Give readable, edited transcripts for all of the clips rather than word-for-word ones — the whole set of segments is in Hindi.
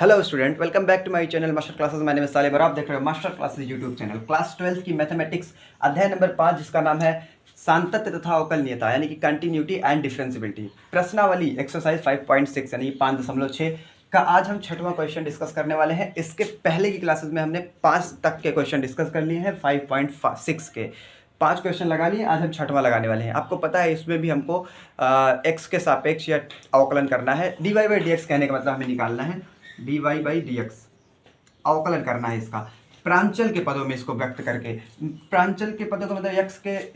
Hello student, welcome back to my channel master classes. मैंने सालिब और आप देख रहे हो master classes YouTube channel. Class 12 की मैथमेटिक्स अध्याय नंबर 5 जिसका नाम है सांतत्य तथा अवकलनीयता यानी कि कंटिन्यूटी एंड डिफरेंशियबिलिटी। प्रश्नावली एक्सरसाइज 5.6 यानी 5.6 का आज हम छठवां क्वेश्चन डिस्कस करने वाले हैं। इसके पहले की क्लासेस में हमने 5 तक के क्वेश्चन डिस्कस कर लिए हैं। 5.6 के 5 क्वेश्चन लगा लिए, आज हम छठवां लगाने वाले हैं। आपको पता है इसमें भी हमको एक्स के सापेक्ष या अवकलन करना है। D y by d x कहने का मतलब हमें निकालना है d y by d x, अवकलन करना है इसका प्रांचल के पदों में, इसको व्यक्त करके। प्रांचल के पदों का मतलब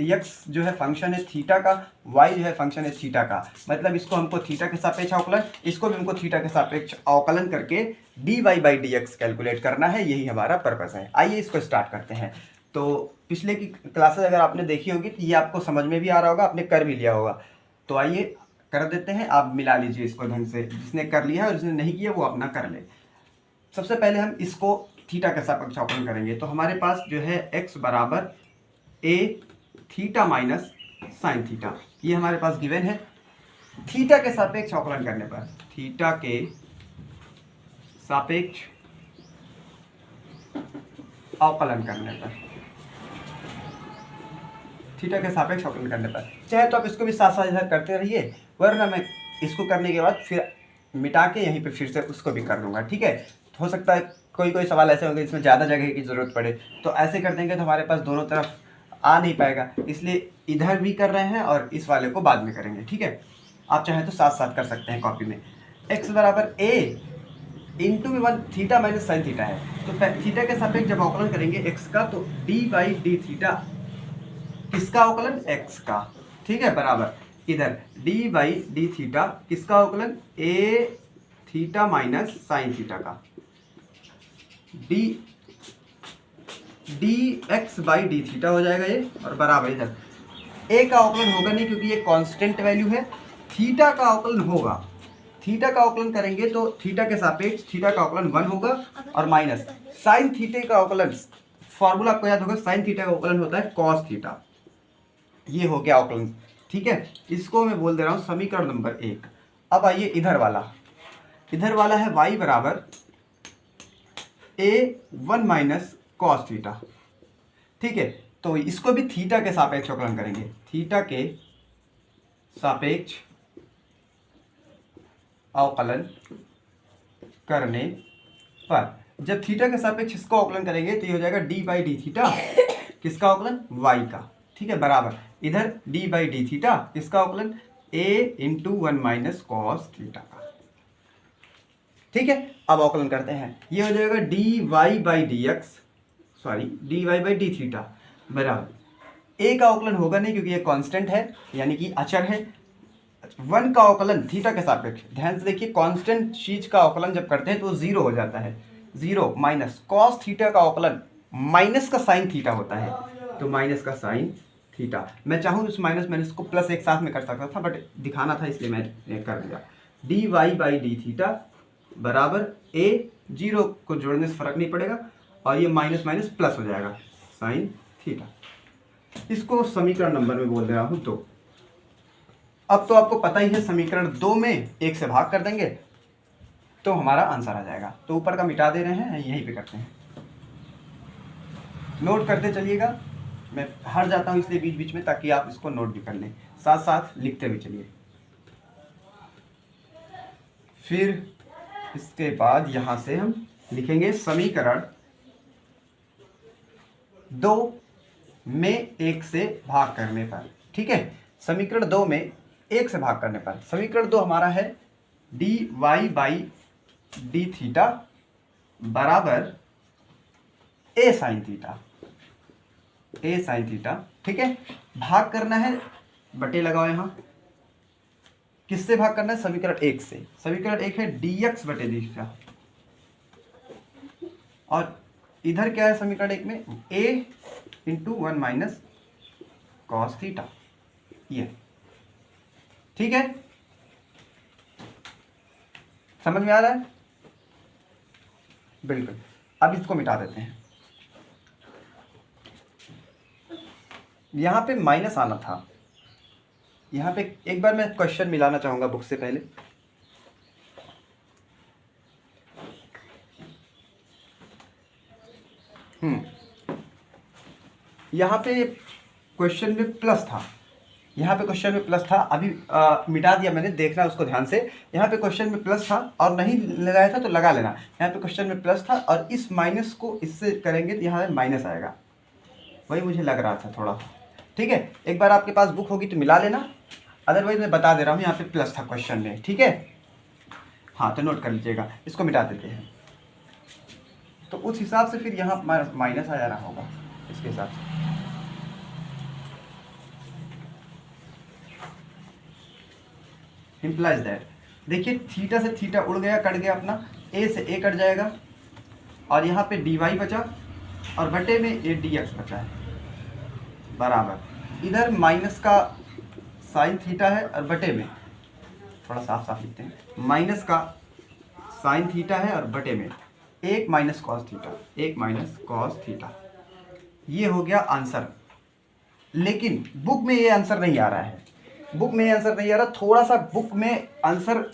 यक्स जो है फंक्शन है थीटा का, वाई जो है फंक्शन है थीटा का। मतलब इसको हमको थीटा के सापेक्ष अवकलन, इसको भी हमको थीटा के सापेक्ष अवकलन करके d y by d x calculate करना है। यही हमारा पर्पस है। आइए इसको स्टार्ट करते हैं। तो पिछले की क्लासेस अगर आपने देखी होगी तो ये आपको समझ में भी आ रहा होगा, आपने कर भी लिया होगा। तो आइए कर देते हैं। आप मिला लीजिए इसको ढंग से, जिसने कर लिया है और जिसने नहीं किया वो अपना कर ले। सबसे पहले हम इसको थीटा के सापेक्ष अवकलन करेंगे। तो हमारे पास जो है x बराबर a theta minus sine theta, ये हमारे पास गिवन है। थीटा के सापेक्ष अवकलन करने पर, थीटा के सापेक्ष अवकलन करने पर, थीटा के सापेक्ष अवकलन करने पर, चाहे तो आप इसको भी साथ साथ इधर करते रहिए, वरना मैं इसको करने के बाद फिर मिटा के यहीं पे फिर से उसको भी कर लूँगा। ठीक है, हो सकता है कोई सवाल ऐसे होंगे जिसमें ज़्यादा जगह की ज़रूरत पड़े, तो ऐसे कर देंगे तो हमारे पास दोनों तरफ आ नहीं पाएगा, इसलिए इधर भी कर रहे हैं और इस वाले को बाद में करेंगे। ठीक है, आप चाहें तो साथ साथ कर सकते हैं कॉपी में। एक्स बराबर ए इंटू में 1 थीटा माइनस साइन थीटा है। तो थीटा के सापेक्ष जब अवकलन करेंगे एक्स का, तो डी बाई डी थीटा, किसका अवकलन? एक्स का। ठीक है, बराबर इधर डी बाई डी थीटा, किसका अवकलन? ए थीटा माइनस साइन थीटा का, D x by d theta हो जाएगा ये, और बराबर इधर ए का अवकलन होगा नहीं क्योंकि ये कांस्टेंट वैल्यू है। थीटा का अवकलन होगा, थीटा का अवकलन करेंगे तो थीटा के सापेक्ष थीटा का अवकलन 1 होगा, और माइनस साइन थीटे का अवकलन, फॉर्मूला आपको याद होगा, साइन थीटा का अवकलन होता है कॉस थीटा। ये हो गया अवकलन। ठीक है, इसको मैं बोल दे रहा हूँ समीकरण नंबर 1। अब आइए इधर वाला है y बराबर a1 माइनस कॉस थीटा। ठीक है, तो इसको भी थीटा के सापेक्ष अवकलन करेंगे। थीटा के सापेक्ष अवकलन करने पर, जब थीटा के सापेक्ष इसको अवकलन करेंगे तो ये हो जाएगा डी बाई डी थीटा, किसका अवकलन? y का। ठीक है, बराबर इधर डी बाई डी थीटा, किसका अवकलन? a into 1 minus cos theta का। ठीक है, अब अवकलन करते हैं। ये हो जाएगा d y by d x, sorry d y by d theta, बराबर ए का अवकलन होगा नहीं क्योंकि ये कांस्टेंट है यानी कि अचर है। 1 का अवकलन थीटा के सापेक्ष, ध्यान से देखिए, कांस्टेंट चीज का अवकलन जब करते हैं तो 0 हो जाता है। 0 माइनस कॉस थीटा का अवकलन माइनस का साइन थीटा होता है, तो माइनस का साइन थीटा। मैं चाहूँ इस माइनस माइनस को प्लस एक साथ में कर सकता था, बट दिखाना था इसलिए मैं कर दिया। D y by d theta बराबर ए, 0 को जोड़ने से फर्क नहीं पड़ेगा, और ये माइनस माइनस प्लस हो जाएगा साइन थीटा। इसको समीकरण नंबर में बोल रहा हूँ। तो अब तो आपको पता ही है, समीकरण 2 में 1 से भाग कर देंगे तो हमारा आंसर आ जाएगा। तो ऊपर का मिटा दे रहे हैं, यहीं पे करते हैं। नोट करते चलिएगा, मैं हट जाता हूँ इसलिए बीच बीच में, ताकि आप इसको नोट भी कर लें, साथ साथ लिखते भी चलिए। फिर इसके बाद यहां से हम लिखेंगे समीकरण 2 में 1 से भाग करने पर। ठीक है, समीकरण 2 में 1 से भाग करने पर, समीकरण 2 हमारा है d y by d theta बराबर a sine theta, a sine theta. ठीक है, भाग करना है, बटे लगाओ यहां। किससे भाग करना है? समीकरण 1 से। समीकरण 1 है dx बटे डी थीटा, और इधर क्या है समीकरण 1 में? a into 1 minus cos theta, ये। ठीक है, समझ में आ रहा है? बिल्कुल। अब इसको मिटा देते हैं। यहां पे माइनस आना था, यहाँ पे एक बार मैं क्वेश्चन मिलाना चाहूँगा बुक से पहले। यहाँ पे क्वेश्चन में प्लस था, यहाँ पे क्वेश्चन में प्लस था, अभी मिटा दिया मैंने, देखना उसको ध्यान से। यहाँ पे क्वेश्चन में प्लस था और नहीं लगाया था तो लगा लेना। यहाँ पे क्वेश्चन में प्लस था और इस माइनस को इससे करेंगे तो यहाँ माइनस आएगा, वही मुझे लग रहा था थोड़ा। ठीक है, एक बार आपके पास बुक होगी तो मिला लेना, अदरवाइज मैं बता दे रहा हूँ यहाँ पे प्लस था क्वेश्चन में। ठीक है, हाँ तो नोट कर लीजिएगा, इसको मिटा देते हैं। तो उस हिसाब से फिर यहाँ माइनस आ जाना होगा इसके हिसाब से। इम्प्लाइज दैट, देखिए थीटा से थीटा उड़ गया, कट गया अपना, ए से ए कट जाएगा और यहाँ पे dy बचा और बटे में ए dx बचा है, बराबर इधर माइनस का साइन थीटा है और बटे में, थोड़ा साफ साफ लिखते हैं, माइनस का साइन थीटा है और बटे में एक माइनस कॉस थीटा, एक माइनस कॉस थीटा। ये हो गया आंसर। लेकिन बुक में ये आंसर नहीं आ रहा है, बुक में आंसर नहीं आ रहा, थोड़ा सा बुक में आंसर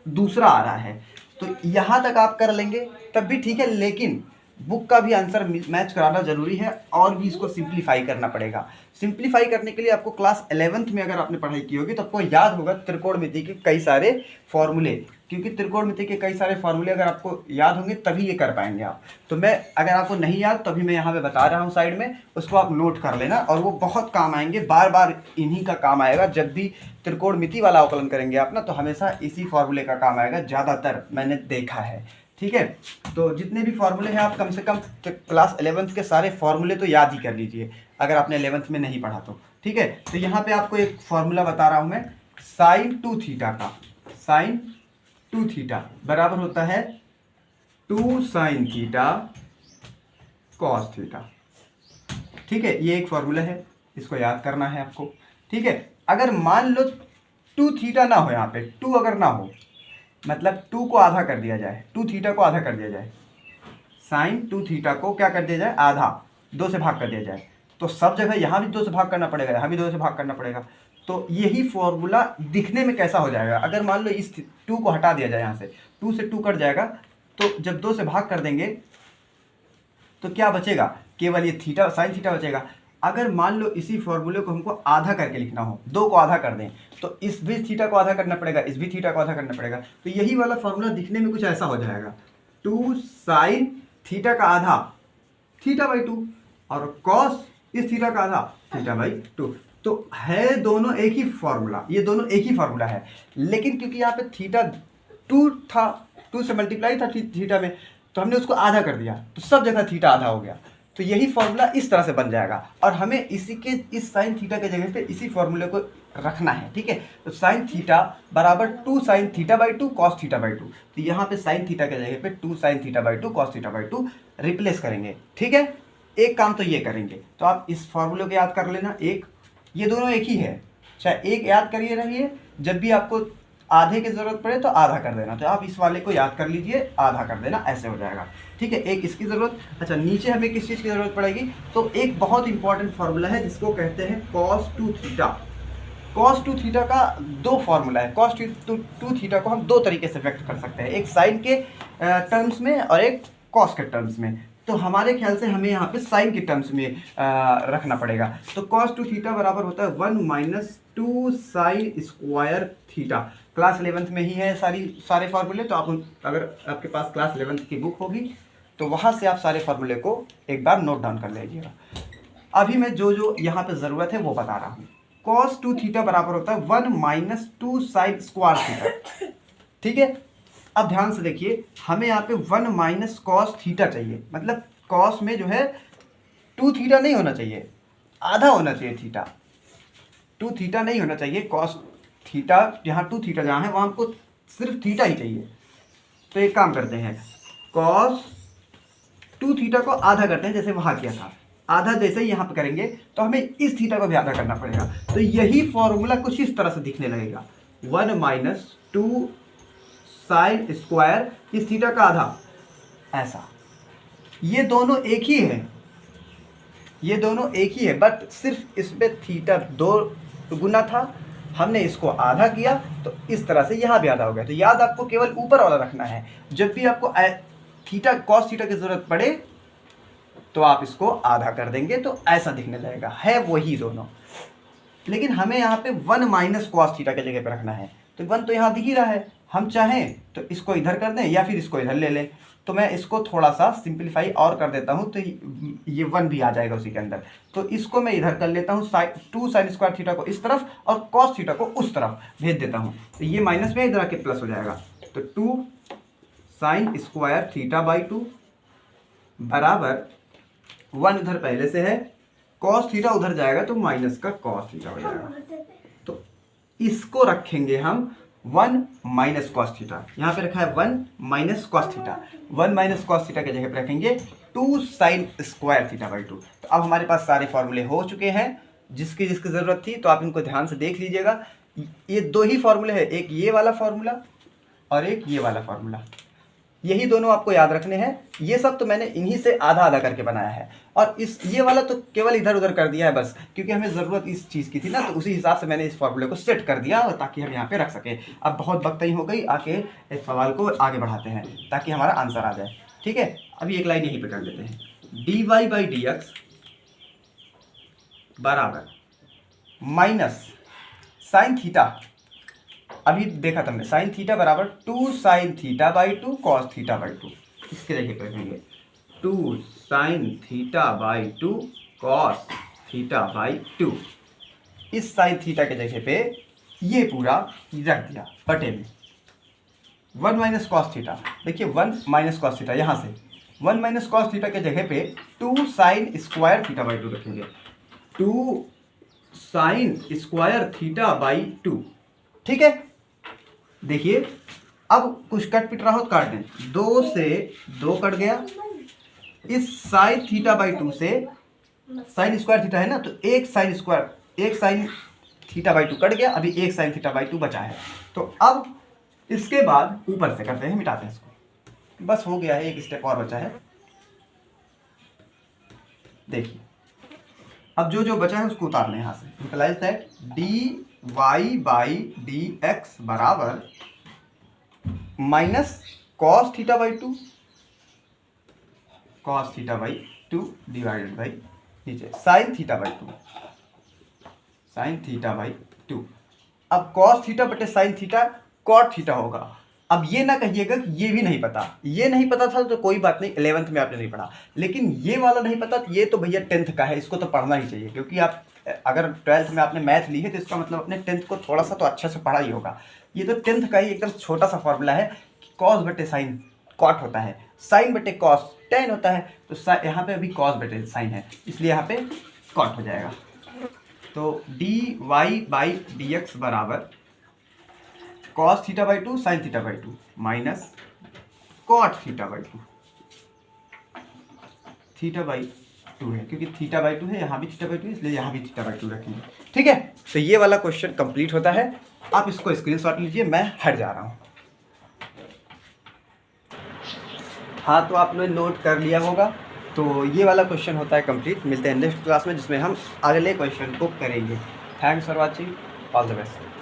दूसरा आ रहा है। तो यहाँ तक आप कर लेंगे तब भी ठीक है, लेकिन बुक का भी आंसर मैच कराना जरूरी है और भी इसको सिंप्लीफाई करना पड़ेगा। सिंप्लीफाई करने के लिए आपको क्लास 11th में अगर आपने पढ़ाई की होगी तो आपको याद होगा त्रिकोणमिति के कई सारे फॉर्मूले, क्योंकि त्रिकोणमिति के कई सारे फॉर्मूले अगर आपको याद होंगे तभी ये कर पाएंगे आप। तो मैं अगर आपको नहीं याद तो अभी मैं यहाँ पे बता रहा हूँ साइड में, उसको आप नोट कर लेना और वो बहुत काम आएंगे, बार बार इन्हीं का काम आएगा। जब भी त्रिकोणमिति वाला अवकलन करेंगे आप ना तो हमेशा इसी फॉर्मूले का काम आएगा, ज़्यादातर मैंने देखा है। ठीक है, तो जितने भी फॉर्मूले हैं आप कम से कम क्लास 11th के सारे फॉर्मूले तो याद ही कर लीजिए अगर आपने 11th में नहीं पढ़ा तो। ठीक है, तो यहाँ पे आपको एक फॉर्मूला बता रहा हूँ मैं, साइन 2 थीटा का, साइन 2 थीटा बराबर होता है 2 साइन थीटा कॉस थीटा। ठीक है, ये एक फॉर्मूला है, इसको याद करना है आपको। ठीक है, अगर मान लो 2 थीटा ना हो, यहाँ पे 2 अगर ना हो, मतलब 2 को आधा कर दिया जाए, 2 थीटा को आधा कर दिया जाए, साइन 2 थीटा को क्या कर दिया जाए, आधा, 2 से भाग कर दिया जाए, तो सब जगह यहाँ भी 2 से भाग करना पड़ेगा, यहाँ भी 2 से भाग करना पड़ेगा। तो यही फॉर्मूला दिखने में कैसा हो जाएगा, अगर मान लो इस 2 को हटा दिया जाए, यहाँ से 2 से 2 कट जाएगा, तो जब 2 से भाग कर देंगे तो क्या बचेगा, केवल ये थीटा साइन थीटा बचेगा। अगर मान लो इसी फॉर्मूले को हमको आधा करके लिखना हो, 2 को आधा कर दें, तो इस भी थीटा को आधा करना पड़ेगा, इस भी थीटा को आधा करना पड़ेगा। तो यही वाला फॉर्मूला दिखने में कुछ ऐसा हो जाएगा, 2 साइन थीटा का आधा थीटा बाई 2 और कॉस इस थीटा का आधा थीटा बाई 2। तो है दोनों एक ही फॉर्मूला, ये दोनों एक ही फॉर्मूला है, लेकिन क्योंकि यहाँ पे थीटा 2 था, 2 से मल्टीप्लाई था थीटा में, तो हमने उसको आधा कर दिया, तो सब जगह थीटा आधा हो गया। तो यही फॉर्मूला इस तरह से बन जाएगा और हमें इसी के इस साइन थीटा के जगह पे इसी फॉर्मूले को रखना है। ठीक है, तो साइन थीटा बराबर 2 sine theta by 2 cos theta by 2। तो यहाँ पे साइन थीटा के जगह पे 2 sine theta by 2 cos theta by 2 replace करेंगे। ठीक है, एक काम तो ये करेंगे, तो आप इस फॉर्मूले को याद कर लेना, एक, ये दोनों एक ही है, चाहे एक याद करिए रहिए, जब भी आपको आधे की ज़रूरत पड़े तो आधा कर देना, तो आप इस वाले को याद कर लीजिए, आधा कर देना, ऐसे हो जाएगा। ठीक है, एक इसकी ज़रूरत, अच्छा नीचे हमें किस चीज़ की ज़रूरत पड़ेगी, तो एक बहुत इंपॉर्टेंट फार्मूला है जिसको कहते हैं cos 2 थीटा। cos 2 थीटा का 2 फार्मूला है, cos 2 थीटा को हम 2 तरीके से व्यक्त कर सकते हैं, एक साइन के टर्म्स में और एक कॉस के टर्म्स में। तो हमारे ख्याल से हमें यहाँ पे साइन के टर्म्स में रखना पड़ेगा। तो cos 2 थीटा बराबर होता है 1 minus 2 sine square theta. Class 11th में ही है सारे फार्मूले, तो आप अगर आपके पास क्लास 11th की बुक होगी तो वहाँ से आप सारे फार्मूले को एक बार नोट डाउन कर लीजिएगा। अभी मैं जो यहाँ पे ज़रूरत है वो बता रहा हूँ। cos 2 थीटा बराबर होता है 1 माइनस 2 साइन स्क्वायर थीटा। ठीक है, अब ध्यान से देखिए, हमें यहाँ पे 1 माइनस कॉस थीटा चाहिए, मतलब कॉस में जो है 2 थीटा नहीं होना चाहिए, आधा होना चाहिए थीटा, 2 थीटा नहीं होना चाहिए, कॉस थीटा यहाँ 2 थीटा जहाँ है वहाँ हमको सिर्फ थीटा ही चाहिए। तो एक काम करते हैं, कॉस 2 थीटा को आधा करते हैं, जैसे वहाँ किया था, आधा जैसे ही यहाँ पे करेंगे तो हमें इस थीटा को भी आधा करना पड़ेगा। तो यही फॉर्मूला कुछ इस तरह से दिखने लगेगा, 1 माइनस 2 साइन स्क्वायर इस थीटा का आधा, ऐसा। ये दोनों एक ही है, ये दोनों एक ही है, बट सिर्फ इसमें थीटा 2 गुना था, हमने इसको आधा किया तो इस तरह से यहाँ भी आधा हो गया। तो याद आपको केवल ऊपर वाला रखना है, जब भी आपको थीटा कॉस थीटा की ज़रूरत पड़े तो आप इसको आधा कर देंगे तो ऐसा दिखने लगेगा, है वही दोनों। लेकिन हमें यहाँ पे 1 माइनस कॉस थीटा के जगह पे रखना है, तो 1 तो यहाँ दिख ही रहा है, हम चाहें तो इसको इधर कर दें या फिर इसको इधर ले लें। तो मैं इसको थोड़ा सा सिंप्लीफाई और कर देता हूँ, तो ये 1 भी आ जाएगा उसी के अंदर। तो इसको मैं इधर कर लेता हूँ, 2 साइन स्क्वायर थीटा को इस तरफ और कॉस थीटा को उस तरफ भेज देता हूँ, तो ये माइनस में इधर आके प्लस हो जाएगा। तो 2 साइन स्क्वायर थीटा बाई 2 बराबर 1 उधर पहले से है, कॉस थीटा उधर जाएगा तो माइनस का कॉस थीटा हो जाएगा। तो इसको रखेंगे हम 1 माइनस कॉस थीटा, यहाँ पे रखा है 1 minus cos theta, 1 minus cos theta के जगह पे रखेंगे 2 साइन स्क्वायर थीटा बाई 2। तो अब हमारे पास सारे फॉर्मूले हो चुके हैं, जिसकी ज़रूरत थी तो आप इनको ध्यान से देख लीजिएगा। ये 2 ही फॉर्मूले हैं, एक ये वाला फॉर्मूला और एक ये वाला फॉर्मूला, यही दोनों आपको याद रखने हैं। ये सब तो मैंने इन्हीं से आधा आधा करके बनाया है, और ये वाला तो केवल इधर उधर कर दिया है बस, क्योंकि हमें ज़रूरत इस चीज़ की थी ना, तो उसी हिसाब से मैंने इस फॉर्मूले को सेट कर दिया, और ताकि हम यहाँ पे रख सकें। अब बहुत वक्त नहीं हो गई, आके इस सवाल को आगे बढ़ाते हैं ताकि हमारा आंसर आ जाए। ठीक है, अभी एक लाइन यहीं पर कर लेते हैं। dy बाई डी एक्स बराबर माइनस साइन थीटा, अभी देखा था हमने, साइन थीटा बराबर 2 sine theta by 2 cos theta by 2। इसके जगह पर रखेंगे 2 sine theta by 2 cos theta by 2। इस साइन थीटा के जगह पे ये पूरा रख दिया बटे में 1 माइनस कॉस थीटा। देखिए 1 माइनस कॉस थीटा, यहाँ से 1 माइनस कॉस थीटा के जगह पे 2 साइन स्क्वायर थीटा बाई 2 रखेंगे, 2 साइन स्क्वायर थीटा बाई 2। ठीक है, देखिए अब कुछ कट पिट रहा हो तो काट दें, 2 से 2 कट गया, इस साइन थीटा बाई 2 से साइन स्क्वायर थीटा है ना, तो एक साइन थीटा बाई 2 कट गया, अभी एक साइन थीटा बाई 2 बचा है। तो अब इसके बाद ऊपर से करते हैं, मिटाते हैं इसको, बस हो गया है, एक स्टेप और बचा है। देखिए अब जो बचा है उसको उतार लें यहाँ से, implies that dy by d x बराबर minus cos theta by 2 divided by नीचे साइन थीटा बाई 2। अब कॉस थीटा बटे साइन थीटा कॉट थीटा होगा। अब ये ना कहिएगा कि ये भी नहीं पता था तो कोई बात नहीं, 11th में आपने नहीं पढ़ा, लेकिन ये वाला नहीं पता, तो ये तो भैया 10th का है, इसको तो पढ़ना ही चाहिए, क्योंकि आप अगर 12th में आपने मैथ ली है तो इसका मतलब अपने 10th को थोड़ा सा तो अच्छे से पढ़ा ही होगा। ये तो 10th का ही एकदम छोटा सा फॉर्मूला है कि कॉस बटे साइन कॉट होता है, साइन बटे कॉस टेन होता है, तो यहाँ पे अभी कॉस बटे साइन है, इसलिए यहाँ पे कॉट हो जाएगा। तो dy बाई डी एक्स बराबर cos theta by 2 sine theta by 2 minus cot theta by 2, theta by 2 है क्योंकि थीटा बाई 2 है, यहाँ भी थीटा बाई 2 है, इसलिए यहाँ भी थीटा बाई 2 रखेंगे। ठीक है, तो ये वाला क्वेश्चन कंप्लीट होता है। आप इसको स्क्रीनशॉट लीजिए, मैं हट जा रहा हूँ। हाँ, तो आपने नोट कर लिया होगा, तो ये वाला क्वेश्चन होता है कंप्लीट। मिलते हैं नेक्स्ट क्लास में, जिसमें हम अगले क्वेश्चन को करेंगे। Thanks for watching, all the best.